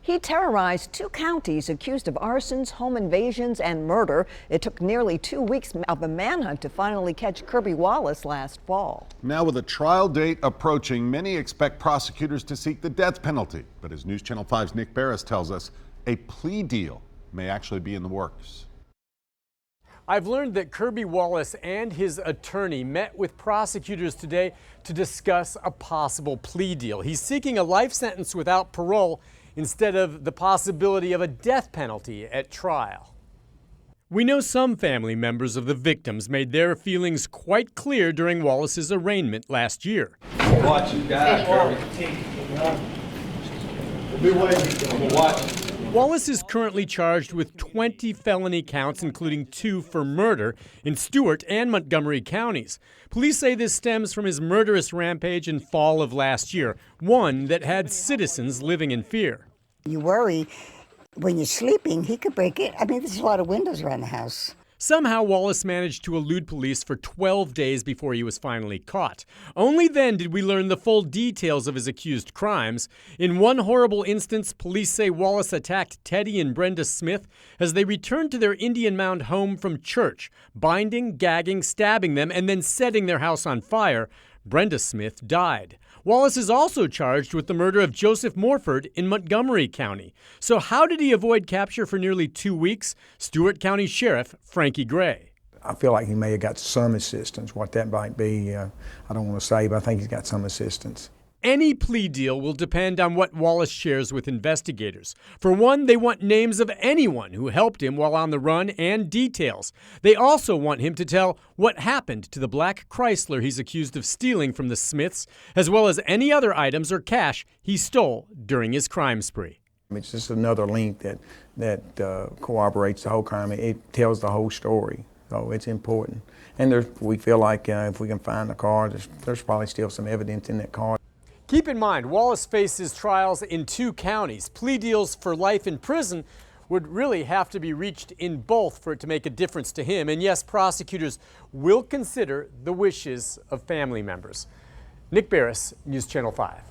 He terrorized 2 counties accused of arsons, home invasions, and murder. It took nearly 2 weeks of a manhunt to finally catch Kirby Wallace last fall. Now, with a trial date approaching, many expect prosecutors to seek the death penalty. But as News Channel 5's Nick Barris tells us, a plea deal may actually be in the works. I've learned that Kirby Wallace and his attorney met with prosecutors today to discuss a possible plea deal. He's seeking a life sentence without parole instead of the possibility of a death penalty at trial. We know some family members of the victims made their feelings quite clear during Wallace's arraignment last year. Watch you guys, Kirby. Be waiting. Watch. Wallace is currently charged with 20 felony counts, including 2 for murder in Stewart and Montgomery counties. Police say this stems from his murderous rampage in fall of last year, one that had citizens living in fear. You worry when you're sleeping, he could break it. I mean, there's a lot of windows around the house. Somehow, Wallace managed to elude police for 12 days before he was finally caught. Only then did we learn the full details of his accused crimes. In one horrible instance, police say Wallace attacked Teddy and Brenda Smith as they returned to their Indian Mound home from church, binding, gagging, stabbing them, and then setting their house on fire. Brenda Smith died. Wallace is also charged with the murder of Joseph Morford in Montgomery County. So how did he avoid capture for nearly 2 weeks? Stewart County Sheriff Frankie Gray. I feel like he may have got some assistance. What that might be, I don't want to say, but I think he's got some assistance. Any plea deal will depend on what Wallace shares with investigators. For one, they want names of anyone who helped him while on the run and details. They also want him to tell what happened to the black Chrysler he's accused of stealing from the Smiths, as well as any other items or cash he stole during his crime spree. It's just another link that corroborates the whole crime. It tells the whole story, so it's important. And we feel like if we can find the car, there's probably still some evidence in that car. Keep in mind, Wallace faces trials in 2 counties. Plea deals for life in prison would really have to be reached in both for it to make a difference to him. And yes, prosecutors will consider the wishes of family members. Nick Barris, News Channel 5.